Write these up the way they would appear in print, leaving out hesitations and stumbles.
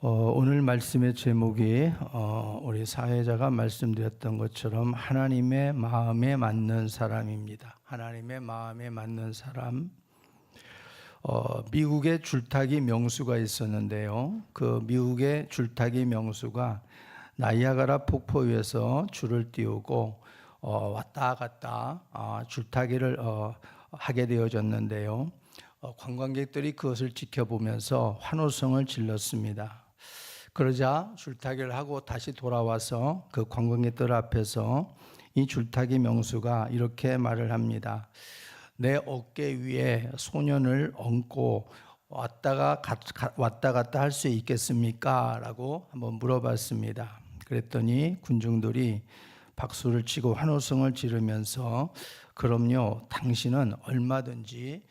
오늘 말씀의 제목이 우리 사회자가 말씀드렸던 것처럼 하나님의 마음에 맞는 사람입니다. 하나님의 마음에 맞는 사람. 미국에 줄타기 명수가 있었는데요. 그 미국의 줄타기 명수가 나이아가라 폭포 위에서 줄을 띄우고 왔다 갔다 줄타기를 하게 되어졌는데요. 관광객들이 그것을 지켜보면서 환호성을 질렀습니다. 그러자 줄타기를 하고 다시 돌아와서 그 관광객들 앞에서 이 줄타기 명수가 이렇게 말을 합니다. 내 어깨 위에 소년을 얹고 왔다 갔다 할 수 있겠습니까? 라고 한번 물어봤습니다. 그랬더니 군중들이 박수를 치고 환호성을 지르면서 그럼요, 당신은 얼마든지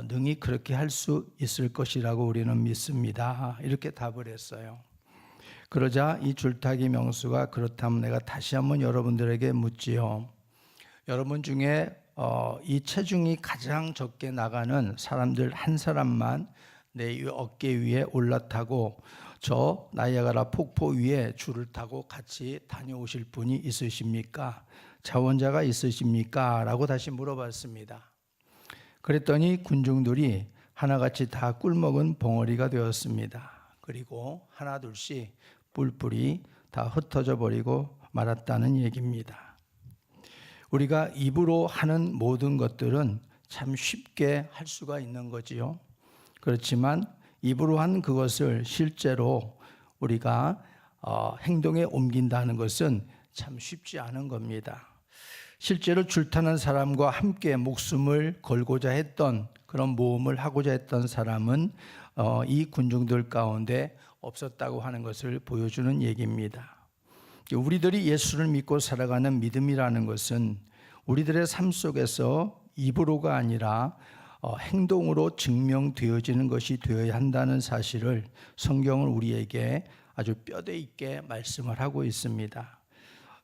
능히 그렇게 할 수 있을 것이라고 우리는 믿습니다. 이렇게 답을 했어요. 그러자 이 줄타기 명수가 그렇다면 내가 다시 한번 여러분들에게 묻지요. 여러분 중에 이 체중이 가장 적게 나가는 사람들 한 사람만 내 어깨 위에 올라타고 저 나이아가라 폭포 위에 줄을 타고 같이 다녀오실 분이 있으십니까? 자원자가 있으십니까? 라고 다시 물어봤습니다. 그랬더니 군중들이 하나같이 다 꿀먹은 벙어리가 되었습니다. 그리고 하나둘씩 뿔뿔이 다 흩어져 버리고 말았다는 얘기입니다. 우리가 입으로 하는 모든 것들은 참 쉽게 할 수가 있는 거지요. 그렇지만 입으로 한 그것을 실제로 우리가 행동에 옮긴다는 것은 참 쉽지 않은 겁니다. 실제로 줄타는 사람과 함께 목숨을 걸고자 했던 그런 모험을 하고자 했던 사람은 이 군중들 가운데 없었다고 하는 것을 보여주는 얘기입니다. 우리들이 예수를 믿고 살아가는 믿음이라는 것은 우리들의 삶 속에서 입으로가 아니라 행동으로 증명되어지는 것이 되어야 한다는 사실을 성경은 우리에게 아주 뼈대 있게 말씀을 하고 있습니다.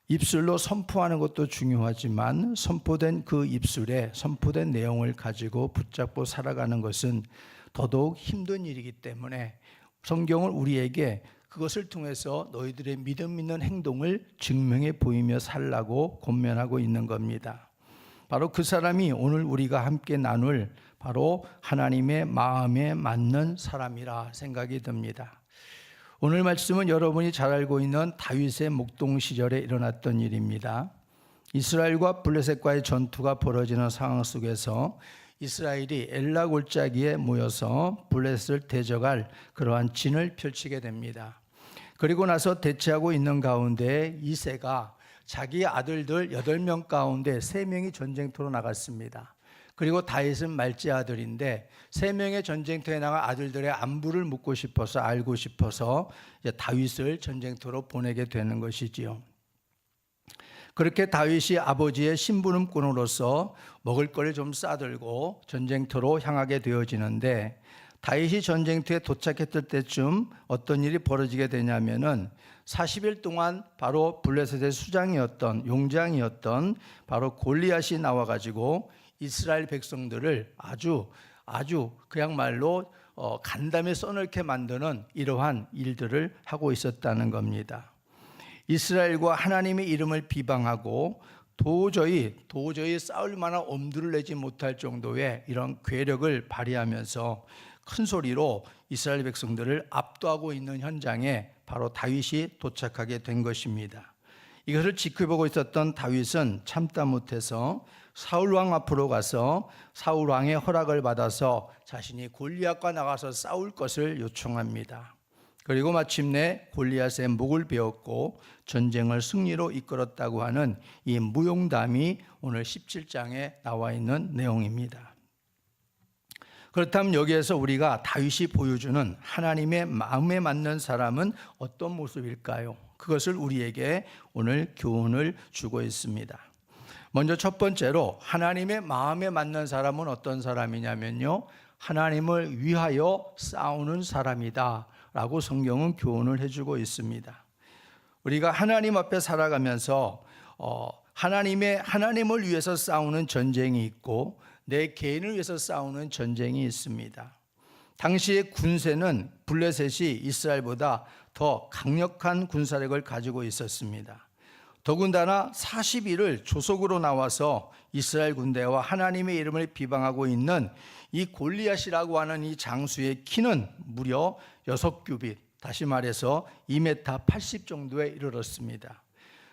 입술로 선포하는 것도 중요하지만 선포된 그 입술에 선포된 내용을 가지고 붙잡고 살아가는 것은 더더욱 힘든 일이기 때문에 성경은 우리에게 그것을 통해서 너희들의 믿음 있는 행동을 증명해 보이며 살라고 권면하고 있는 겁니다. 바로 그 사람이 오늘 우리가 함께 나눌 바로 하나님의 마음에 맞는 사람이라 생각이 듭니다. 오늘 말씀은 여러분이 잘 알고 있는 다윗의 목동 시절에 일어났던 일입니다. 이스라엘과 블레셋과의 전투가 벌어지는 상황 속에서 이스라엘이 엘라 골짜기에 모여서 블레셋을 대적할 그러한 진을 펼치게 됩니다. 그리고 나서 대치하고 있는 가운데 이새가 자기 아들들 8명 가운데 3명이 전쟁터로 나갔습니다. 그리고 다윗은 말째 아들인데 3명의 전쟁터에 나간 아들들의 안부를 묻고 싶어서 알고 싶어서 다윗을 전쟁터로 보내게 되는 것이지요. 그렇게 다윗이 아버지의 심부름꾼으로서 먹을 거를 좀 싸들고 전쟁터로 향하게 되어지는데 다윗이 전쟁터에 도착했을 때쯤 어떤 일이 벌어지게 되냐면은 40일 동안 바로 블레셋의 수장이었던 용장이었던 바로 골리앗이 나와가지고 이스라엘 백성들을 아주 그야말로 간담회 써넣게 만드는 이러한 일들을 하고 있었다는 겁니다. 이스라엘과 하나님의 이름을 비방하고 도저히 싸울 만한 엄두를 내지 못할 정도의 이런 괴력을 발휘하면서 큰 소리로 이스라엘 백성들을 압도하고 있는 현장에 바로 다윗이 도착하게 된 것입니다. 이것을 지켜보고 있었던 다윗은 참다 못해서 사울왕 앞으로 가서 사울왕의 허락을 받아서 자신이 골리앗과 나가서 싸울 것을 요청합니다. 그리고 마침내 골리앗의 목을 베었고 전쟁을 승리로 이끌었다고 하는 이 무용담이 오늘 17장에 나와 있는 내용입니다. 그렇다면 여기에서 우리가 다윗이 보여주는 하나님의 마음에 맞는 사람은 어떤 모습일까요? 그것을 우리에게 오늘 교훈을 주고 있습니다. 먼저 첫 번째로 하나님의 마음에 맞는 사람은 어떤 사람이냐면요, 하나님을 위하여 싸우는 사람이다 라고 성경은 교훈을 해주고 있습니다. 우리가 하나님 앞에 살아가면서 하나님을 위해서 싸우는 전쟁이 있고 내 개인을 위해서 싸우는 전쟁이 있습니다. 당시의 군세는 블레셋이 이스라엘보다 더 강력한 군사력을 가지고 있었습니다. 더군다나 40일을 조속으로 나와서 이스라엘 군대와 하나님의 이름을 비방하고 있는 이 골리앗이라고 하는 이 장수의 키는 무려 6규빗, 다시 말해서 2m 80 정도에 이르렀습니다.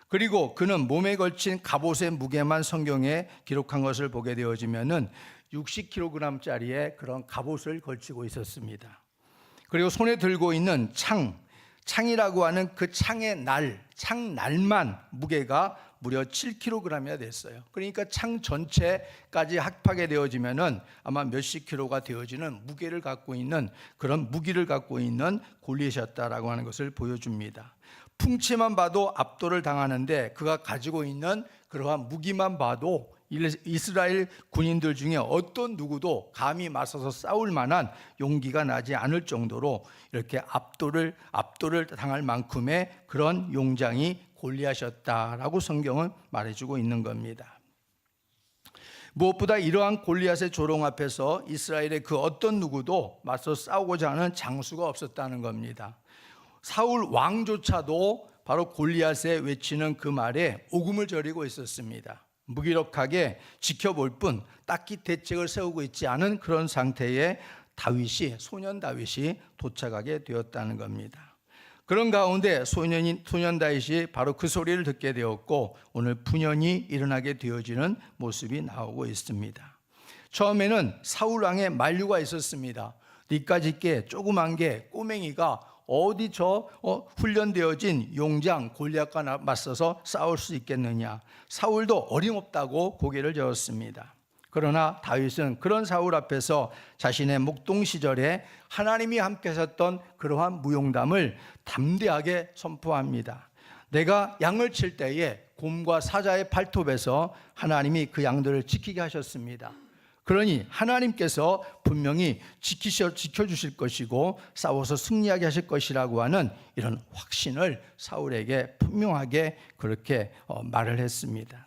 그리고 그는 몸에 걸친 갑옷의 무게만 성경에 기록한 것을 보게 되어지면은 60kg짜리의 그런 갑옷을 걸치고 있었습니다. 그리고 손에 들고 있는 창이라고 하는 그 창날만 무게가 무려 7kg이나 됐어요. 그러니까 창 전체까지 합하게 되어지면은 아마 몇십 킬로가 되어지는 무게를 갖고 있는 그런 무기를 갖고 있는 골리앗이었다라고 하는 것을 보여줍니다. 풍채만 봐도 압도를 당하는데 그가 가지고 있는 그러한 무기만 봐도 이스라엘 군인들 중에 어떤 누구도 감히 맞서서 싸울 만한 용기가 나지 않을 정도로 이렇게 압도를 당할 만큼의 그런 용장이 골리앗이었다라고 성경은 말해주고 있는 겁니다. 무엇보다 이러한 골리앗의 조롱 앞에서 이스라엘의 그 어떤 누구도 맞서 싸우고자 하는 장수가 없었다는 겁니다. 사울 왕조차도 바로 골리앗의 외치는 그 말에 오금을 저리고 있었습니다. 무기력하게 지켜볼 뿐 딱히 대책을 세우고 있지 않은 그런 상태에 소년 다윗이 도착하게 되었다는 겁니다. 그런 가운데 소년 다윗이 바로 그 소리를 듣게 되었고 오늘 분연이 일어나게 되어지는 모습이 나오고 있습니다. 처음에는 사울 왕의 만류가 있었습니다. 니까짓 게 조그만 게 꼬맹이가 어디 훈련되어진 용장 골리앗과 맞서서 싸울 수 있겠느냐. 사울도 어림없다고 고개를 저었습니다. 그러나 다윗은 그런 사울 앞에서 자신의 목동 시절에 하나님이 함께 하셨던 그러한 무용담을 담대하게 선포합니다. 내가 양을 칠 때에 곰과 사자의 발톱에서 하나님이 그 양들을 지키게 하셨습니다. 그러니 하나님께서 분명히 지켜주실 것이고 싸워서 승리하게 하실 것이라고 하는 이런 확신을 사울에게 분명하게 그렇게 말을 했습니다.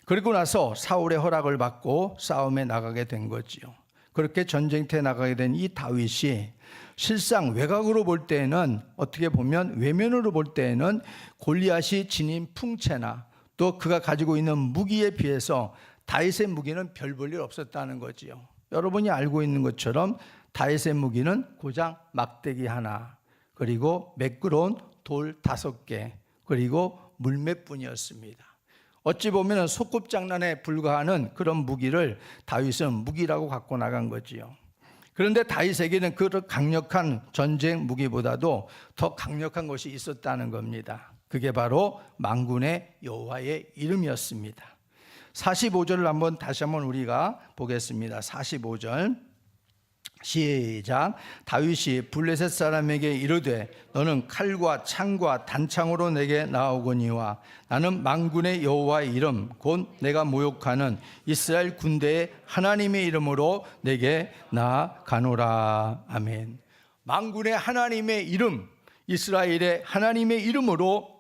그리고 나서 사울의 허락을 받고 싸움에 나가게 된 거지요. 그렇게 전쟁터에 나가게 된 이 다윗이 실상 외곽으로 볼 때에는 어떻게 보면 외면으로 볼 때에는 골리앗이 지닌 풍채나 또 그가 가지고 있는 무기에 비해서 다윗의 무기는 별 볼 일 없었다는 거지요. 여러분이 알고 있는 것처럼 다윗의 무기는 고작 막대기 하나, 그리고 매끄러운 돌 5개, 그리고 물맷뿐이었습니다. 어찌 보면 소꿉장난에 불과하는 그런 무기를 다윗은 무기라고 갖고 나간 거지요. 그런데 다윗에게는 그 강력한 전쟁 무기보다도 더 강력한 것이 있었다는 겁니다. 그게 바로 만군의 여호와의 이름이었습니다. 45절을 다시 한번 우리가 보겠습니다. 45절 시작. 다윗이 블레셋 사람에게 이르되 너는 칼과 창과 단창으로 내게 나오거니와 나는 만군의 여호와의 이름 곧 내가 모욕하는 이스라엘 군대의 하나님의 이름으로 내게 나아가노라. 아멘. 만군의 하나님의 이름, 이스라엘의 하나님의 이름으로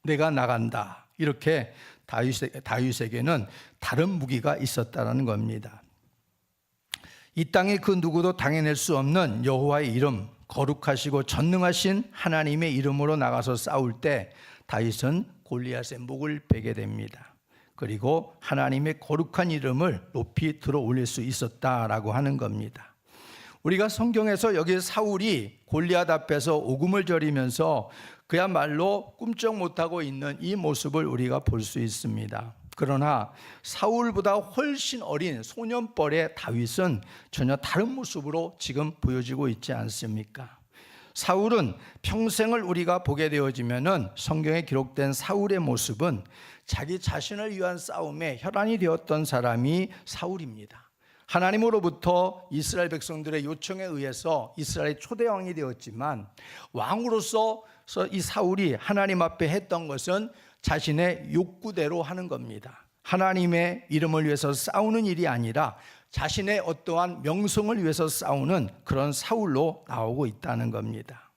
내가 나간다. 이렇게 다윗에게는 다른 무기가 있었다는 겁니다. 이 땅에 그 누구도 당해낼 수 없는 여호와의 이름, 거룩하시고 전능하신 하나님의 이름으로 나가서 싸울 때 다윗은 골리앗의 목을 베게 됩니다. 그리고 하나님의 거룩한 이름을 높이 들어 올릴 수 있었다라고 하는 겁니다. 우리가 성경에서 여기 사울이 골리앗 앞에서 오금을 저리면서 그야말로 꿈쩍 못하고 있는 이 모습을 우리가 볼 수 있습니다. 그러나 사울보다 훨씬 어린 소년뻘의 다윗은 전혀 다른 모습으로 지금 보여지고 있지 않습니까? 사울은 평생을 우리가 보게 되어지면은 성경에 기록된 사울의 모습은 자기 자신을 위한 싸움에 혈안이 되었던 사람이 사울입니다. 하나님으로부터 이스라엘 백성들의 요청에 의해서 이스라엘의 초대왕이 되었지만 왕으로서 이 사울이 하나님 앞에 했던 것은 자신의 욕구대로 하는 겁니다. 하나님의 이름을 위해서 싸우는 일이 아니라 자신의 어떠한 명성을 위해서 싸우는 그런 사울로 나오고 있다는 겁니다.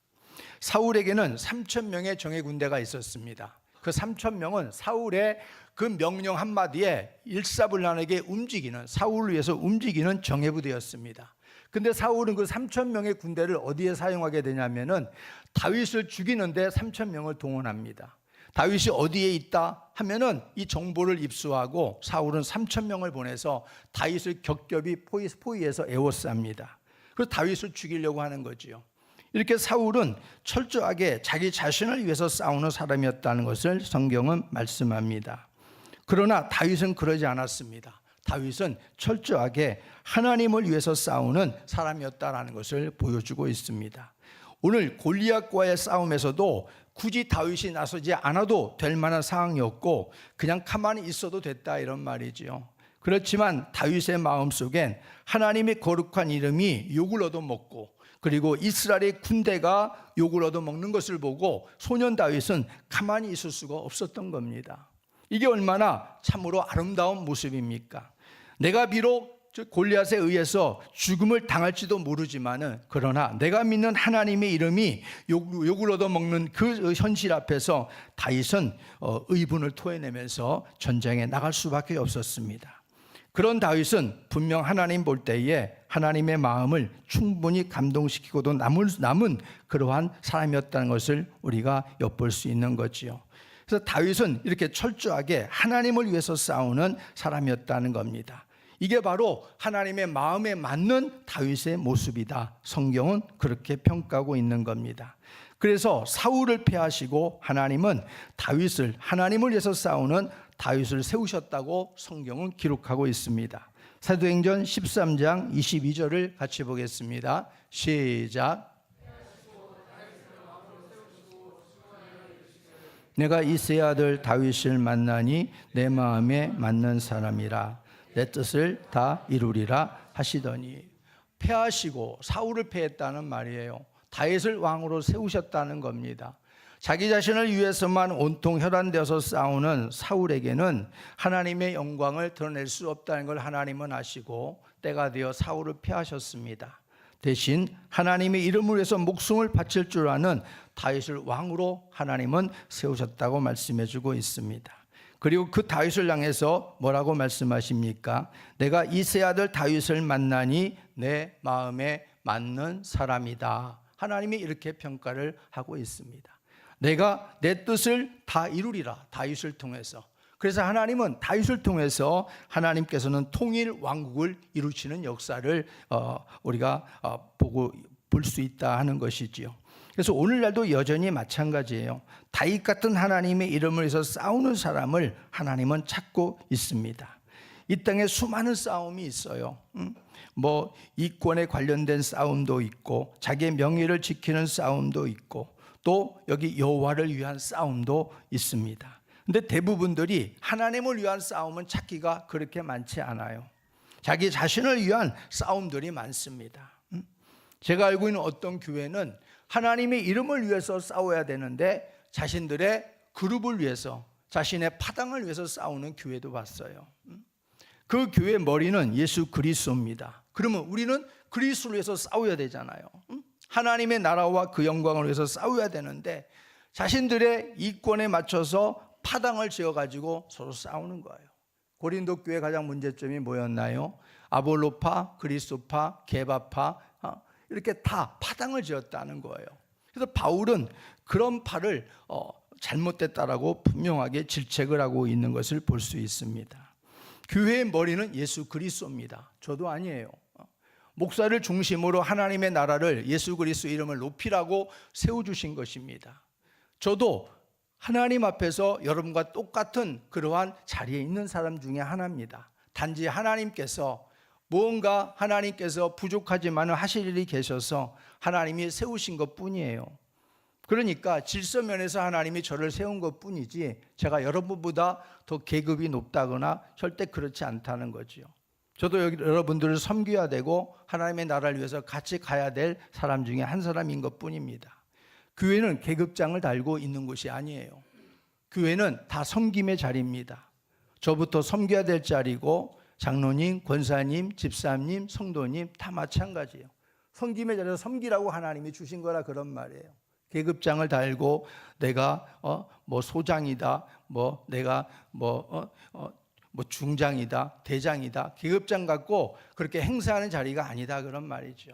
사울에게는 3,000명의 정예 군대가 있었습니다. 그 3,000명은 사울의 그 명령 한마디에 일사불란하게 움직이는, 사울을 위해서 움직이는 정예부대였습니다. 근데 사울은 그 3천 명의 군대를 어디에 사용하게 되냐면은 다윗을 죽이는데 3천 명을 동원합니다. 다윗이 어디에 있다 하면은 이 정보를 입수하고 사울은 3천 명을 보내서 다윗을 겹겹이 포위해서 에워쌉니다. 그래서 다윗을 죽이려고 하는 거지요. 이렇게 사울은 철저하게 자기 자신을 위해서 싸우는 사람이었다는 것을 성경은 말씀합니다. 그러나 다윗은 그러지 않았습니다. 다윗은 철저하게 하나님을 위해서 싸우는 사람이었다는 것을 보여주고 있습니다. 오늘 골리앗과의 싸움에서도 굳이 다윗이 나서지 않아도 될 만한 상황이었고 그냥 가만히 있어도 됐다 이런 말이지요. 그렇지만 다윗의 마음속엔 하나님의 거룩한 이름이 욕을 얻어먹고 그리고 이스라엘의 군대가 욕을 얻어먹는 것을 보고 소년 다윗은 가만히 있을 수가 없었던 겁니다. 이게 얼마나 참으로 아름다운 모습입니까? 내가 비록 골리앗에 의해서 죽음을 당할지도 모르지만은 그러나 내가 믿는 하나님의 이름이 욕을 얻어먹는 그 현실 앞에서 다윗은 의분을 토해내면서 전쟁에 나갈 수밖에 없었습니다. 그런 다윗은 분명 하나님 볼 때에 하나님의 마음을 충분히 감동시키고도 남은 그러한 사람이었다는 것을 우리가 엿볼 수 있는 거지요. 그래서 다윗은 이렇게 철저하게 하나님을 위해서 싸우는 사람이었다는 겁니다. 이게 바로 하나님의 마음에 맞는 다윗의 모습이다. 성경은 그렇게 평가하고 있는 겁니다. 그래서 사울을 패하시고 하나님은 다윗을 하나님을 위해서 싸우는 다윗을 세우셨다고 성경은 기록하고 있습니다. 사도행전 13장 22절을 같이 보겠습니다. 시작. 내가 이새의 아들 다윗을 만나니 내 마음에 맞는 사람이라 내 뜻을 다 이루리라 하시더니 패하시고 사울을 패했다는 말이에요. 다윗을 왕으로 세우셨다는 겁니다. 자기 자신을 위해서만 온통 혈안되어서 싸우는 사울에게는 하나님의 영광을 드러낼 수 없다는 걸 하나님은 아시고 때가 되어 사울을 패하셨습니다. 대신 하나님의 이름을 위해서 목숨을 바칠 줄 아는 다윗을 왕으로 하나님은 세우셨다고 말씀해 주고 있습니다. 그리고 그 다윗을 향해서 뭐라고 말씀하십니까? 내가 이새의 아들 다윗을 만나니 내 마음에 맞는 사람이다. 하나님이 이렇게 평가를 하고 있습니다. 내가 내 뜻을 다 이루리라. 다윗을 통해서. 그래서 하나님은 다윗을 통해서 하나님께서는 통일 왕국을 이루시는 역사를 우리가 볼 수 있다 하는 것이지요. 그래서 오늘날도 여전히 마찬가지예요. 다윗 같은 하나님의 이름을 위해서 싸우는 사람을 하나님은 찾고 있습니다. 이 땅에 수많은 싸움이 있어요. 뭐 이권에 관련된 싸움도 있고 자기의 명예를 지키는 싸움도 있고 또 여기 여호와를 위한 싸움도 있습니다. 근데 대부분들이 하나님을 위한 싸움은 찾기가 그렇게 많지 않아요. 자기 자신을 위한 싸움들이 많습니다. 제가 알고 있는 어떤 교회는 하나님의 이름을 위해서 싸워야 되는데 자신들의 그룹을 위해서 자신의 파당을 위해서 싸우는 교회도 봤어요. 그 교회의 머리는 예수 그리스도입니다. 그러면 우리는 그리스도를 위해서 싸워야 되잖아요. 하나님의 나라와 그 영광을 위해서 싸워야 되는데 자신들의 이권에 맞춰서 파당을 지어가지고 서로 싸우는 거예요. 고린도 교회 가장 문제점이 뭐였나요? 아볼로파, 그리스도파, 게바파 이렇게 다 파당을 지었다는 거예요. 그래서 바울은 그런 파를 잘못됐다라고 분명하게 질책을 하고 있는 것을 볼 수 있습니다. 교회의 머리는 예수 그리스도입니다. 저도 아니에요. 목사를 중심으로 하나님의 나라를 예수 그리스도 이름을 높이라고 세워주신 것입니다. 저도 하나님 앞에서 여러분과 똑같은 그러한 자리에 있는 사람 중에 하나입니다. 단지 하나님께서 무언가 하나님께서 부족하지만 하실 일이 계셔서 하나님이 세우신 것 뿐이에요. 그러니까 질서면에서 하나님이 저를 세운 것 뿐이지 제가 여러분보다 더 계급이 높다거나 절대 그렇지 않다는 거죠. 저도 여러분들을 섬겨야 되고 하나님의 나라를 위해서 같이 가야 될 사람 중에 한 사람인 것 뿐입니다. 교회는 계급장을 달고 있는 곳이 아니에요. 교회는 다 섬김의 자리입니다. 저부터 섬겨야 될 자리고 장로님, 권사님, 집사님, 성도님 다 마찬가지예요. 섬김의 자리에서 섬기라고 하나님이 주신 거라 그런 말이에요. 계급장을 달고 내가 뭐 소장이다, 뭐 내가 뭐 중장이다, 대장이다, 계급장 갖고 그렇게 행사하는 자리가 아니다 그런 말이죠.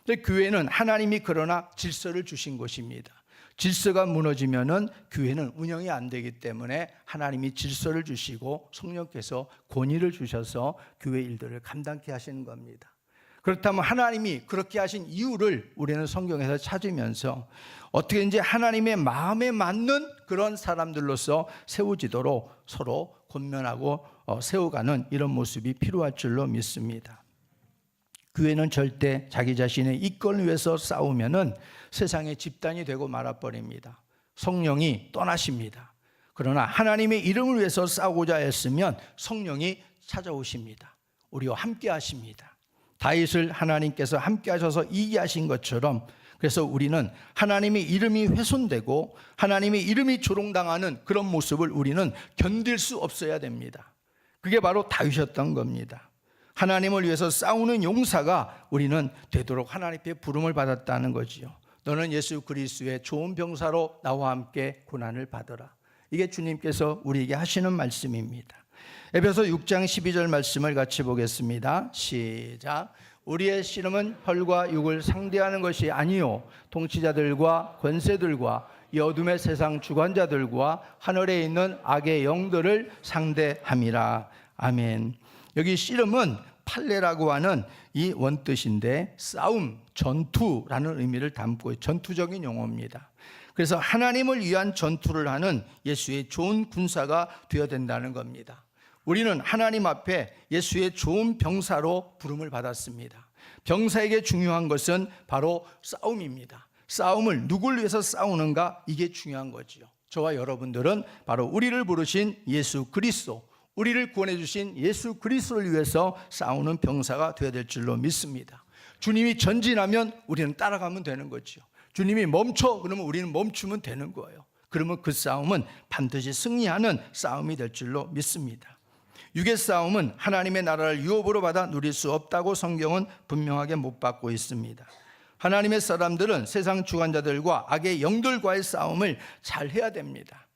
근데 교회는 하나님이 그러나 질서를 주신 곳입니다. 질서가 무너지면은 교회는 운영이 안 되기 때문에 하나님이 질서를 주시고 성령께서 권위를 주셔서 교회 일들을 감당케 하시는 겁니다. 그렇다면 하나님이 그렇게 하신 이유를 우리는 성경에서 찾으면서 어떻게 이제 하나님의 마음에 맞는 그런 사람들로서 세워지도록 서로 권면하고 세워가는 이런 모습이 필요할 줄로 믿습니다. 교회는 절대 자기 자신의 이권을 위해서 싸우면은 세상의 집단이 되고 말아버립니다. 성령이 떠나십니다. 그러나 하나님의 이름을 위해서 싸우고자 했으면 성령이 찾아오십니다. 우리와 함께 하십니다. 다윗을 하나님께서 함께 하셔서 이기하신 것처럼 그래서 우리는 하나님의 이름이 훼손되고 하나님의 이름이 조롱당하는 그런 모습을 우리는 견딜 수 없어야 됩니다. 그게 바로 다윗이었던 겁니다. 하나님을 위해서 싸우는 용사가 우리는 되도록 하나님의 부름을 받았다는 거지요. 너는 예수 그리스도의 좋은 병사로 나와 함께 고난을 받으라. 이게 주님께서 우리에게 하시는 말씀입니다. 에베소 6장 12절 말씀을 같이 보겠습니다. 시작. 우리의 씨름은 혈과 육을 상대하는 것이 아니요 통치자들과 권세들과 이 어둠의 세상 주관자들과 하늘에 있는 악의 영들을 상대함이라. 아멘. 여기 씨름은 팔레라고 하는 이 원뜻인데 싸움, 전투라는 의미를 담고 전투적인 용어입니다. 그래서 하나님을 위한 전투를 하는 예수의 좋은 군사가 되어야 된다는 겁니다. 우리는 하나님 앞에 예수의 좋은 병사로 부름을 받았습니다. 병사에게 중요한 것은 바로 싸움입니다. 싸움을 누굴 위해서 싸우는가 이게 중요한 거지요. 저와 여러분들은 바로 우리를 부르신 예수 그리스도, 우리를 구원해 주신 예수 그리스도를 위해서 싸우는 병사가 되어야 될 줄로 믿습니다. 주님이 전진하면 우리는 따라가면 되는 거죠. 주님이 멈춰 그러면 우리는 멈추면 되는 거예요. 그러면 그 싸움은 반드시 승리하는 싸움이 될 줄로 믿습니다. 육의 싸움은 하나님의 나라를 유업으로 받아 누릴 수 없다고 성경은 분명하게 못 받고 있습니다. 하나님의 사람들은 세상 주관자들과 악의 영들과의 싸움을 잘 해야 됩니다.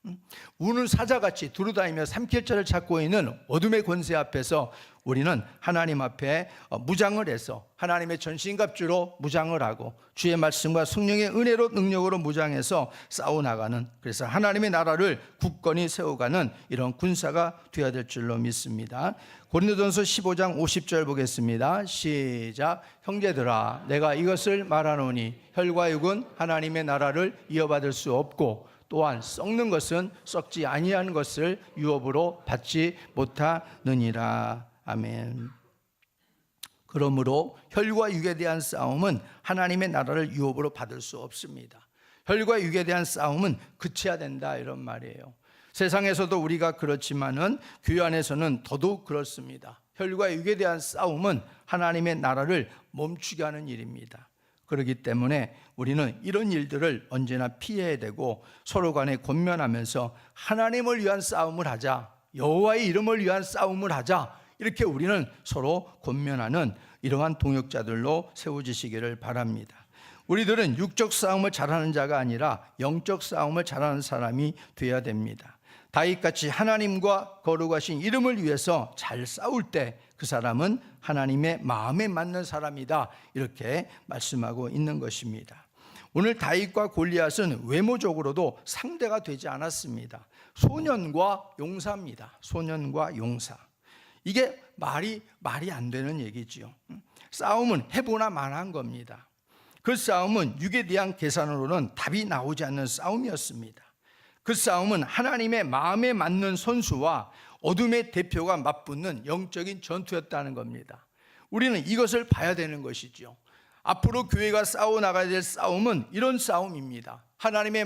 우는 사자같이 두루다니며 삼킬자를 찾고 있는 어둠의 권세 앞에서 우리는 하나님 앞에 무장을 해서 하나님의 전신갑주로 무장을 하고 주의 말씀과 성령의 은혜로 능력으로 무장해서 싸워나가는, 그래서 하나님의 나라를 굳건히 세워가는 이런 군사가 되어야 될 줄로 믿습니다. 고린도전서 15장 50절 보겠습니다. 시작. 형제들아 내가 이것을 말하노니 혈과 육은 하나님의 나라를 이어받을 수 없고 또한 썩는 것은 썩지 아니한 것을 유업으로 받지 못하느니라. 아멘. 그러므로 혈과 육에 대한 싸움은 하나님의 나라를 유업으로 받을 수 없습니다. 혈과 육에 대한 싸움은 그쳐야 된다 이런 말이에요. 세상에서도 우리가 그렇지만은 교회 안에서는 더더욱 그렇습니다. 혈과 육에 대한 싸움은 하나님의 나라를 멈추게 하는 일입니다. 그렇기 때문에 우리는 이런 일들을 언제나 피해야 되고 서로 간에 권면하면서 하나님을 위한 싸움을 하자, 여호와의 이름을 위한 싸움을 하자, 이렇게 우리는 서로 권면하는 이러한 동역자들로 세워지시기를 바랍니다. 우리들은 육적 싸움을 잘하는 자가 아니라 영적 싸움을 잘하는 사람이 되어야 됩니다. 다윗같이 하나님과 거룩하신 이름을 위해서 잘 싸울 때 그 사람은 하나님의 마음에 맞는 사람이다 이렇게 말씀하고 있는 것입니다. 오늘 다윗과 골리앗은 외모적으로도 상대가 되지 않았습니다. 소년과 용사입니다. 소년과 용사. 이게 말이 안 되는 얘기지요. 싸움은 해보나 마나한 겁니다. 그 싸움은 육에 대한 계산으로는 답이 나오지 않는 싸움이었습니다. 그 싸움은 하나님의 마음에 맞는 선수와 어둠의 대표가 맞붙는 영적인 전투였다는 겁니다. 우리는 이것을 봐야 되는 것이죠. 앞으로 교회가 싸워나가야 될 싸움은 이런 싸움입니다. 하나님의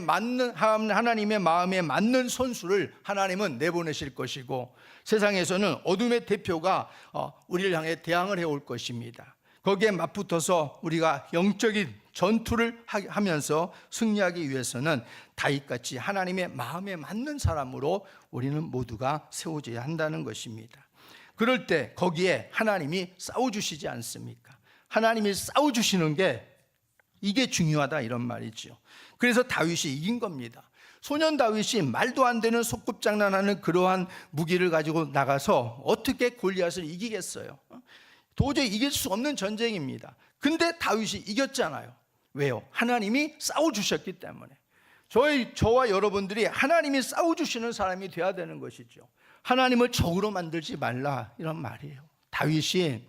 마음에 맞는 선수를 하나님은 내보내실 것이고 세상에서는 어둠의 대표가 우리를 향해 대항을 해올 것입니다. 거기에 맞붙어서 우리가 영적인 전투를 하면서 승리하기 위해서는 다윗같이 하나님의 마음에 맞는 사람으로 우리는 모두가 세워져야 한다는 것입니다. 그럴 때 거기에 하나님이 싸워주시지 않습니까? 하나님이 싸워주시는 게 이게 중요하다 이런 말이죠. 그래서 다윗이 이긴 겁니다. 소년 다윗이 말도 안 되는 소꿉장난하는 그러한 무기를 가지고 나가서 어떻게 골리앗을 이기겠어요? 도저히 이길 수 없는 전쟁입니다. 근데 다윗이 이겼잖아요. 왜요? 하나님이 싸워주셨기 때문에. 저와 여러분들이 하나님이 싸워주시는 사람이 되어야 되는 것이죠. 하나님을 적으로 만들지 말라, 이런 말이에요. 다윗이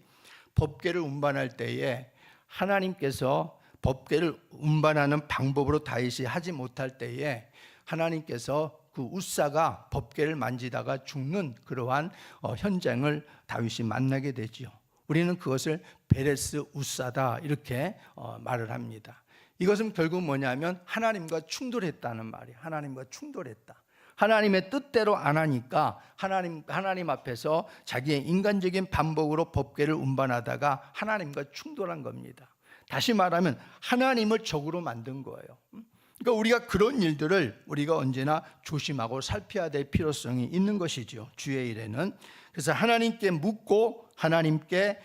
법궤를 운반할 때에 하나님께서 법궤를 운반하는 방법으로 다윗이 하지 못할 때에 하나님께서 그 우사가 법궤를 만지다가 죽는 그러한 현장을 다윗이 만나게 되지요. 우리는 그것을 베레스 우사다 이렇게 말을 합니다. 이것은 결국 뭐냐면 하나님과 충돌했다는 말이에요. 하나님과 충돌했다. 하나님의 뜻대로 안 하니까 하나님 앞에서 자기의 인간적인 반복으로 법궤를 운반하다가 하나님과 충돌한 겁니다. 다시 말하면 하나님을 적으로 만든 거예요. 그러니까 우리가 그런 일들을 우리가 언제나 조심하고 살펴야 될 필요성이 있는 것이죠. 주의 일에는. 그래서 하나님께 묻고 하나님께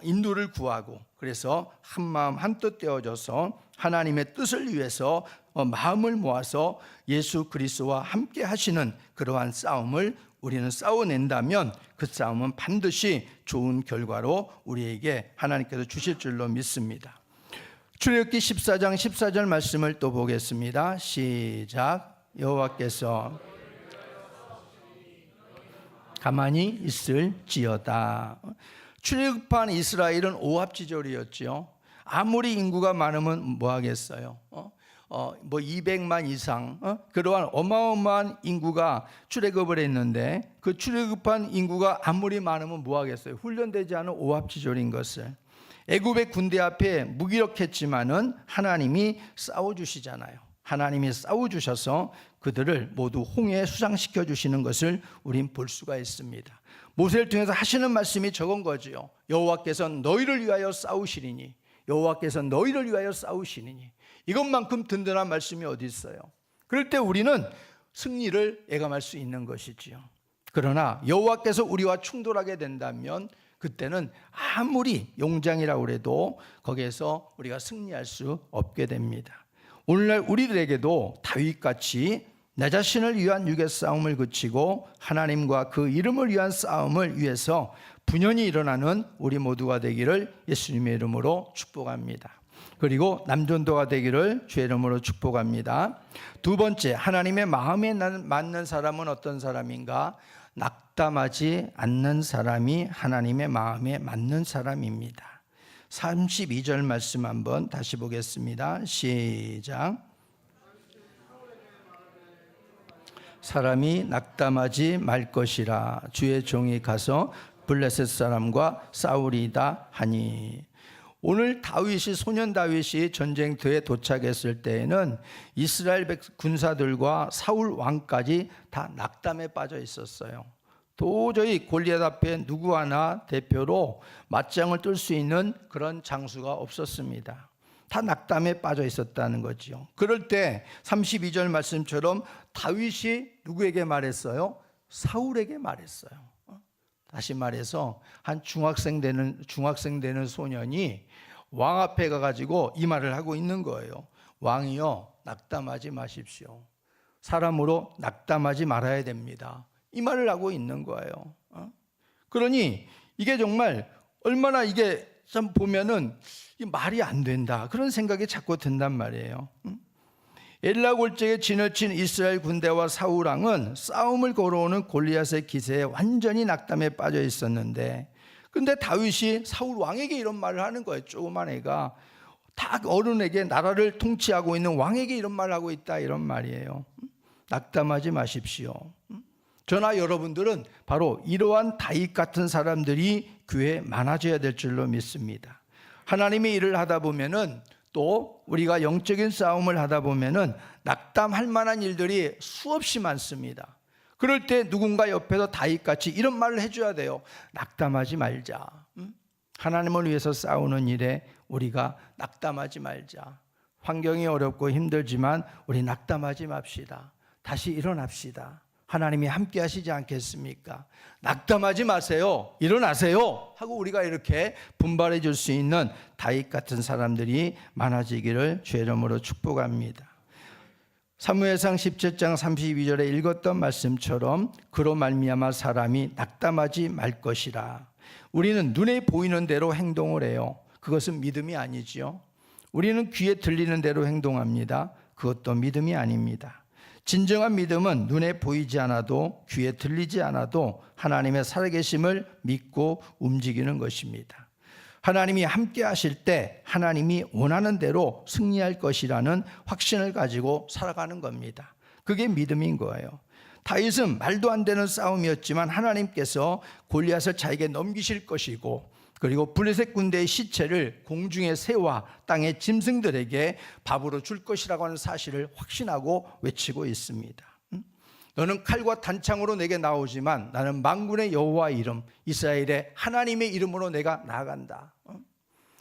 인도를 구하고, 그래서 한 마음 한뜻 되어져서 하나님의 뜻을 위해서 마음을 모아서 예수 그리스도와 함께 하시는 그러한 싸움을 우리는 싸워낸다면 그 싸움은 반드시 좋은 결과로 우리에게 하나님께서 주실 줄로 믿습니다. 출애굽기 14장 14절 말씀을 또 보겠습니다. 시작. 여호와께서 가만히 있을지어다. 출애굽한 이스라엘은 오합지졸이었죠. 아무리 인구가 많으면 뭐 하겠어요? 200만 이상 그러한 어마어마한 인구가 출애굽을 했는데 그 출애굽한 인구가 아무리 많으면 뭐 하겠어요? 훈련되지 않은 오합지졸인 것을. 애굽의 군대 앞에 무기력했지만은 하나님이 싸워주시잖아요. 하나님이 싸워주셔서 그들을 모두 홍해에 수장시켜 주시는 것을 우린 볼 수가 있습니다. 모세를 통해서 하시는 말씀이 저건 거지요. 여호와께서 너희를 위하여 싸우시리니, 여호와께서 너희를 위하여 싸우시리니. 이것만큼 든든한 말씀이 어디 있어요? 그럴 때 우리는 승리를 예감할 수 있는 것이지요. 그러나 여호와께서 우리와 충돌하게 된다면 그때는 아무리 용장이라고 해도 거기에서 우리가 승리할 수 없게 됩니다. 오늘날 우리들에게도 다윗같이 내 자신을 위한 육의 싸움을 그치고 하나님과 그 이름을 위한 싸움을 위해서 분연히 일어나는 우리 모두가 되기를 예수님의 이름으로 축복합니다. 그리고 남전도가 되기를 주의 이름으로 축복합니다. 두 번째, 하나님의 마음에 맞는 사람은 어떤 사람인가? 낙담하지 않는 사람이 하나님의 마음에 맞는 사람입니다. 32절 말씀 한번 다시 보겠습니다. 시작. 사람이 낙담하지 말 것이라 주의 종이 가서 블레셋 사람과 싸우리이다 하니. 오늘 다윗이, 소년 다윗이 전쟁터에 도착했을 때에는 이스라엘 군사들과 사울 왕까지 다 낙담에 빠져 있었어요. 도저히 골리앗 앞에 누구 하나 대표로 맞짱을 뜰 수 있는 그런 장수가 없었습니다. 다 낙담에 빠져 있었다는 거죠. 그럴 때 32절 말씀처럼 다윗이 누구에게 말했어요? 사울에게 말했어요. 다시 말해서 한 중학생 되는 소년이 왕 앞에 가가지고 이 말을 하고 있는 거예요. 왕이요, 낙담하지 마십시오. 사람으로 낙담하지 말아야 됩니다. 이 말을 하고 있는 거예요. 그러니 이게 정말 얼마나 이게 참 보면은 말이 안 된다 그런 생각이 자꾸 든단 말이에요. 엘라 골짜기에 지나친 이스라엘 군대와 사울 왕은 싸움을 걸어오는 골리앗의 기세에 완전히 낙담에 빠져 있었는데, 근데 다윗이 사울 왕에게 이런 말을 하는 거예요. 조그만 애가 다 어른에게, 나라를 통치하고 있는 왕에게 이런 말을 하고 있다, 이런 말이에요. 낙담하지 마십시오. 저나 여러분들은 바로 이러한 다윗 같은 사람들이 교회에 많아져야 될 줄로 믿습니다. 하나님의 일을 하다 보면은, 또 우리가 영적인 싸움을 하다 보면은 낙담할 만한 일들이 수없이 많습니다. 그럴 때 누군가 옆에서 다윗같이 이런 말을 해줘야 돼요. 낙담하지 말자. 하나님을 위해서 싸우는 일에 우리가 낙담하지 말자. 환경이 어렵고 힘들지만 우리 낙담하지 맙시다. 다시 일어납시다. 하나님이 함께 하시지 않겠습니까? 낙담하지 마세요. 일어나세요. 하고 우리가 이렇게 분발해 줄 수 있는 다윗 같은 사람들이 많아지기를 주의 이름으로 축복합니다. 사무엘상 17장 32절에 읽었던 말씀처럼 그로 말미암아 사람이 낙담하지 말 것이라. 우리는 눈에 보이는 대로 행동을 해요. 그것은 믿음이 아니지요. 우리는 귀에 들리는 대로 행동합니다. 그것도 믿음이 아닙니다. 진정한 믿음은 눈에 보이지 않아도 귀에 들리지 않아도 하나님의 살아계심을 믿고 움직이는 것입니다. 하나님이 함께 하실 때 하나님이 원하는 대로 승리할 것이라는 확신을 가지고 살아가는 겁니다. 그게 믿음인 거예요. 다윗은 말도 안 되는 싸움이었지만 하나님께서 골리앗을 자에게 넘기실 것이고, 그리고 블레셋 군대의 시체를 공중의 새와 땅의 짐승들에게 밥으로 줄 것이라고 하는 사실을 확신하고 외치고 있습니다. 너는 칼과 단창으로 내게 나오지만 나는 만군의 여호와의 이름, 이스라엘의 하나님의 이름으로 내가 나아간다.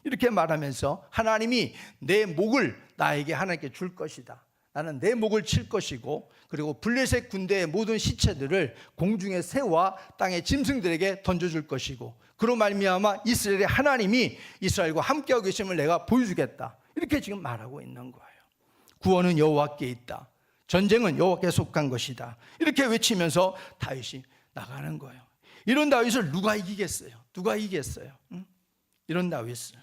이렇게 말하면서 하나님이 내 목을 나에게 하나님께 줄 것이다. 나는 내 목을 칠 것이고, 그리고 블레셋 군대의 모든 시체들을 공중의 새와 땅의 짐승들에게 던져줄 것이고, 그로 말미암아 이스라엘의 하나님이 이스라엘과 함께하고 계심을 내가 보여주겠다. 이렇게 지금 말하고 있는 거예요. 구원은 여호와께 있다. 전쟁은 여호와께 속한 것이다. 이렇게 외치면서 다윗이 나가는 거예요. 이런 다윗을 누가 이기겠어요? 누가 이기겠어요? 이런 다윗을.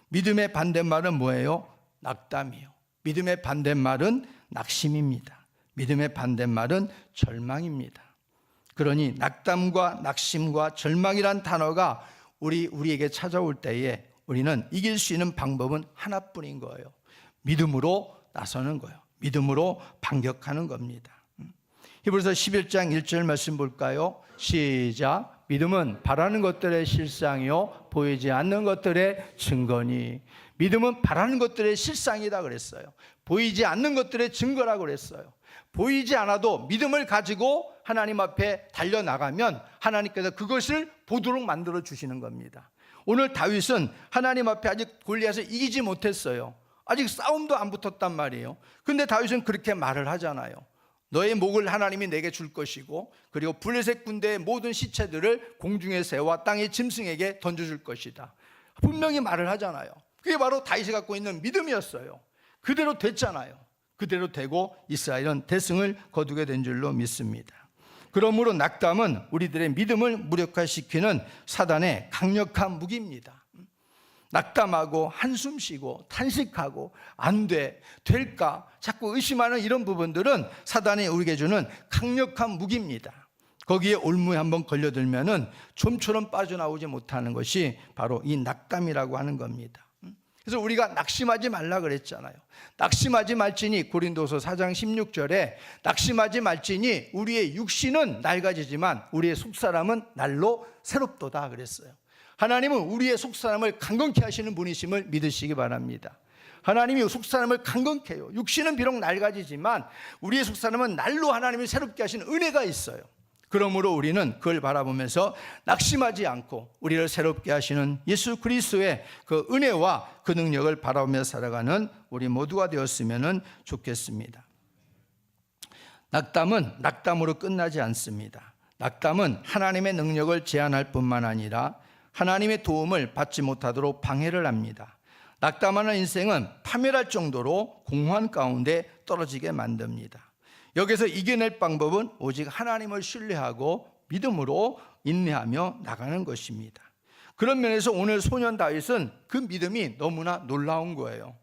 믿음의 반대말은 뭐예요? 낙담이에요. 믿음의 반대말은 낙심입니다. 믿음의 반대말은 절망입니다. 그러니 낙담과 낙심과 절망이란 단어가 우리에게 찾아올 때에 우리는 이길 수 있는 방법은 하나뿐인 거예요. 믿음으로 나서는 거예요. 믿음으로 반격하는 겁니다. 히브리서 11장 1절 말씀 볼까요? 시작. 믿음은 바라는 것들의 실상이요 보이지 않는 것들의 증거니. 믿음은 바라는 것들의 실상이다 그랬어요. 보이지 않는 것들의 증거라고 그랬어요. 보이지 않아도 믿음을 가지고 하나님 앞에 달려나가면 하나님께서 그것을 보도록 만들어 주시는 겁니다. 오늘 다윗은 하나님 앞에 아직 골리앗을 이기지 못했어요. 아직 싸움도 안 붙었단 말이에요. 근데 다윗은 그렇게 말을 하잖아요. 너의 목을 하나님이 내게 줄 것이고, 그리고 블레셋 군대의 모든 시체들을 공중의 새와 땅의 짐승에게 던져줄 것이다. 분명히 말을 하잖아요. 그게 바로 다윗이 갖고 있는 믿음이었어요. 그대로 됐잖아요. 그대로 되고 이스라엘은 대승을 거두게 된 줄로 믿습니다. 그러므로 낙담은 우리들의 믿음을 무력화시키는 사단의 강력한 무기입니다. 낙담하고 한숨 쉬고 탄식하고 안 돼, 될까 자꾸 의심하는 이런 부분들은 사단이 우리에게 주는 강력한 무기입니다. 거기에 올무에 한번 걸려들면은 좀처럼 빠져나오지 못하는 것이 바로 이 낙담이라고 하는 겁니다. 그래서 우리가 낙심하지 말라 그랬잖아요. 낙심하지 말지니, 고린도서 4장 16절에 낙심하지 말지니 우리의 육신은 낡아지지만 우리의 속사람은 날로 새롭도다 그랬어요. 하나님은 우리의 속사람을 강건케 하시는 분이심을 믿으시기 바랍니다. 하나님이 속사람을 강건케 해요. 육신은 비록 낡아지지만 우리의 속사람은 날로 하나님이 새롭게 하시는 은혜가 있어요. 그러므로 우리는 그걸 바라보면서 낙심하지 않고 우리를 새롭게 하시는 예수 그리스도의 그 은혜와 그 능력을 바라보며 살아가는 우리 모두가 되었으면 좋겠습니다. 낙담은 낙담으로 끝나지 않습니다. 낙담은 하나님의 능력을 제한할 뿐만 아니라 하나님의 도움을 받지 못하도록 방해를 합니다. 낙담하는 인생은 파멸할 정도로 공허한 가운데 떨어지게 만듭니다. 여기서 이겨낼 방법은 오직 하나님을 신뢰하고 믿음으로 인내하며 나가는 것입니다. 그런 면에서 오늘 소년 다윗은 그 믿음이 너무나 놀라운 거예요.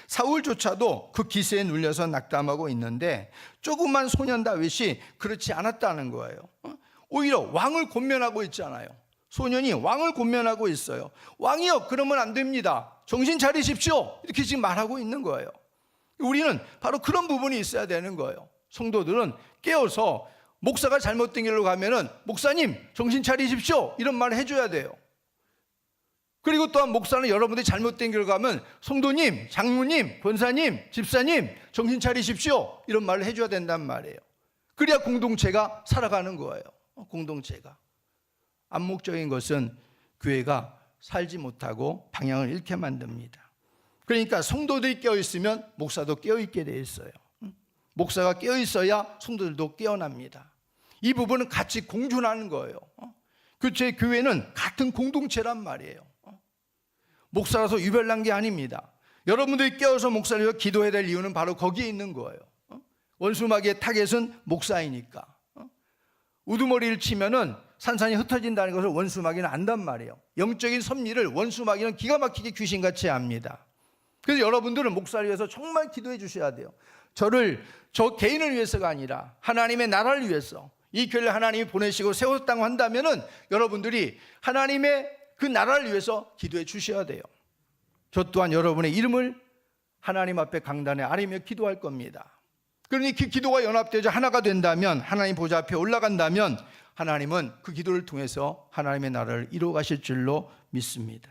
사울조차도 그 기세에 눌려서 낙담하고 있는데 조그만 소년 다윗이 그렇지 않았다는 거예요. 오히려 왕을 권면하고 있잖아요. 소년이 왕을 권면하고 있어요. 왕이요, 그러면 안 됩니다. 정신 차리십시오. 이렇게 지금 말하고 있는 거예요. 우리는 바로 그런 부분이 있어야 되는 거예요. 성도들은 깨어서 목사가 잘못된 길로 가면은 목사님 정신 차리십시오 이런 말을 해줘야 돼요. 그리고 또한 목사는 여러분들이 잘못된 길로 가면 성도님, 장로님, 권사님, 집사님 정신 차리십시오 이런 말을 해줘야 된단 말이에요. 그래야 공동체가 살아가는 거예요. 공동체가. 암묵적인 것은 교회가 살지 못하고 방향을 잃게 만듭니다. 그러니까 성도들이 깨어있으면 목사도 깨어있게 되어 있어요. 목사가 깨어있어야 성도들도 깨어납니다. 이 부분은 같이 공존하는 거예요. 제 교회는 같은 공동체란 말이에요. 목사라서 유별난 게 아닙니다. 여러분들이 깨어서 목사를 위해 기도해야 될 이유는 바로 거기에 있는 거예요. 원수마귀의 타겟은 목사이니까. 우두머리를 치면은 산산이 흩어진다는 것을 원수마귀는 안단 말이에요. 영적인 섭리를 원수마귀는 기가 막히게 귀신같이 압니다. 그래서 여러분들은 목사를 위해서 정말 기도해 주셔야 돼요. 저 개인을 위해서가 아니라 하나님의 나라를 위해서, 이 교회를 하나님이 보내시고 세웠다고 한다면은 여러분들이 하나님의 그 나라를 위해서 기도해 주셔야 돼요. 저 또한 여러분의 이름을 하나님 앞에 강단에 아뢰며 기도할 겁니다. 그러니 그 기도가 연합되어서 하나가 된다면, 하나님 보좌 앞에 올라간다면 하나님은 그 기도를 통해서 하나님의 나라를 이루어 가실 줄로 믿습니다.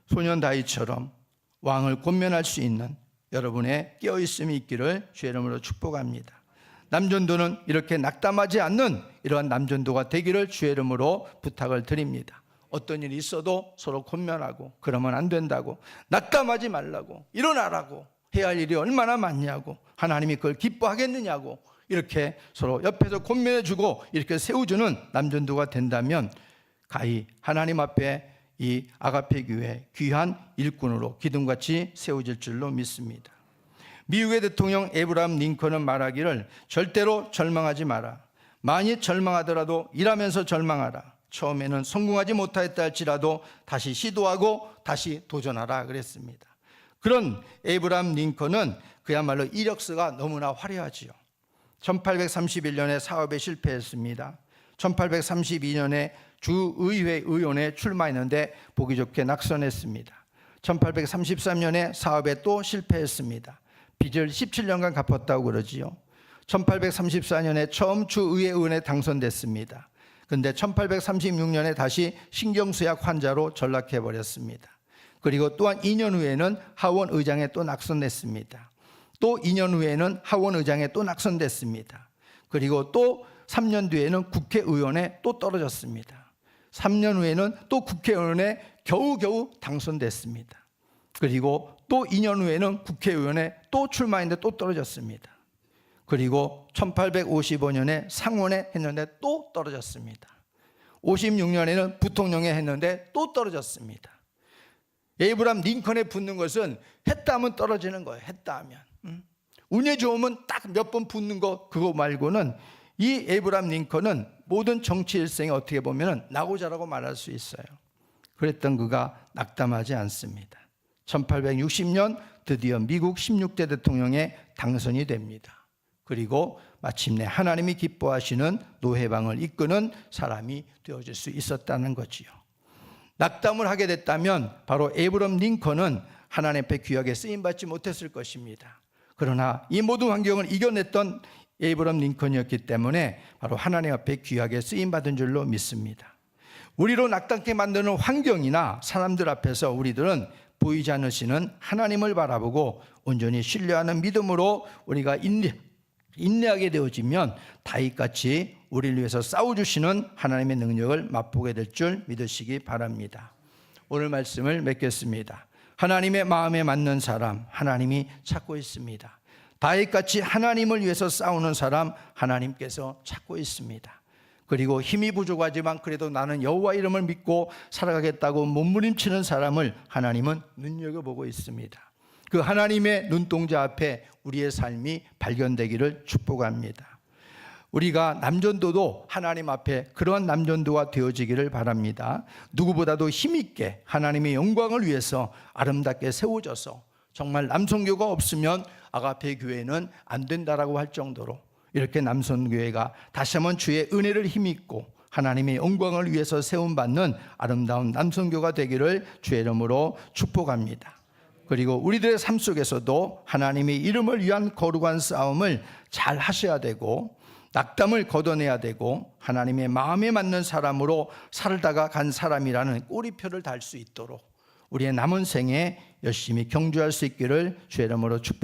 소년 다윗처럼 왕을 권면할 수 있는 여러분의 깨어있음이 있기를 주의 이름으로 축복합니다. 남전도는 이렇게 낙담하지 않는 이러한 남전도가 되기를 주의 이름으로 부탁을 드립니다. 어떤 일이 있어도 서로 권면하고, 그러면 안 된다고, 낙담하지 말라고, 일어나라고, 해야 할 일이 얼마나 많냐고, 하나님이 그걸 기뻐하겠느냐고, 이렇게 서로 옆에서 권면해주고 이렇게 세워주는 남전도가 된다면 가히 하나님 앞에 이 아가페 교회 귀한 일꾼으로 기둥같이 세워질 줄로 믿습니다. 미국의 대통령 에브라함 링컨은 말하기를 절대로 절망하지 마라. 만일 절망하더라도 일하면서 절망하라. 처음에는 성공하지 못하였다 할지라도 다시 시도하고 다시 도전하라 그랬습니다. 그런 에브라함 링컨은 그야말로 이력서가 너무나 화려하지요. 1831년에 사업에 실패했습니다. 1832년에 주의회 의원에 출마했는데 보기 좋게 낙선했습니다. 1833년에 사업에 또 실패했습니다. 빚을 17년간 갚았다고 그러지요. 1834년에 처음 주의회 의원에 당선됐습니다. 그런데 1836년에 다시 신경수약 환자로 전락해버렸습니다. 그리고 또한 2년 후에는 하원 의장에 또 낙선됐습니다. 또 2년 후에는 하원 의장에 또 낙선됐습니다. 그리고 또 3년 뒤에는 국회의원에 또 떨어졌습니다. 3년 후에는 또 국회의원에 겨우겨우 당선됐습니다. 그리고 또 2년 후에는 국회의원에 또 출마했는데 또 떨어졌습니다. 그리고 1855년에 상원에 했는데 또 떨어졌습니다. 56년에는 부통령에 했는데 또 떨어졌습니다. 에이브람 링컨에 붙는 것은 했다 하면 떨어지는 거예요. 했다 하면. 운이 좋으면 딱 몇 번 붙는 거, 그거 말고는 이 에이브람 링컨은 모든 정치 일생에 어떻게 보면 낙오자라고 말할 수 있어요. 그랬던 그가 낙담하지 않습니다. 1860년 드디어 미국 16대 대통령에 당선이 됩니다. 그리고 마침내 하나님이 기뻐하시는 노회방을 이끄는 사람이 되어질 수 있었다는 거지요. 낙담을 하게 됐다면 바로 에이브럼 링컨은 하나님 앞에 귀하게 쓰임받지 못했을 것입니다. 그러나 이 모든 환경을 이겨냈던 에이브럼 링컨이었기 때문에 바로 하나님 앞에 귀하게 쓰임받은 줄로 믿습니다. 우리로 낙담케 만드는 환경이나 사람들 앞에서 우리들은 보이지 않으시는 하나님을 바라보고 온전히 신뢰하는 믿음으로 우리가 인내하게 되어지면 다윗같이 우리를 위해서 싸워주시는 하나님의 능력을 맛보게 될 줄 믿으시기 바랍니다. 오늘 말씀을 맺겠습니다. 하나님의 마음에 맞는 사람 하나님이 찾고 있습니다. 다윗같이 하나님을 위해서 싸우는 사람 하나님께서 찾고 있습니다. 그리고 힘이 부족하지만 그래도 나는 여호와 이름을 믿고 살아가겠다고 몸부림치는 사람을 하나님은 눈여겨보고 있습니다. 그 하나님의 눈동자 앞에 우리의 삶이 발견되기를 축복합니다. 우리가 남전도도 하나님 앞에 그러한 남전도가 되어지기를 바랍니다. 누구보다도 힘있게 하나님의 영광을 위해서 아름답게 세워져서 정말 남성교가 없으면 아가페 교회는 안 된다라고 할 정도로 이렇게 남성교회가 다시 한번 주의 은혜를 힘입고 하나님의 영광을 위해서 세움받는 아름다운 남성교가 되기를 주의 이름으로 축복합니다. 그리고 우리들의 삶 속에서도 하나님의 이름을 위한 거룩한 싸움을 잘 하셔야 되고 낙담을 걷어내야 되고 하나님의 마음에 맞는 사람으로 살다가 간 사람이라는 꼬리표를 달 수 있도록 우리의 남은 생에 열심히 경주할 수 있기를 주의 이름으로 축복합니다.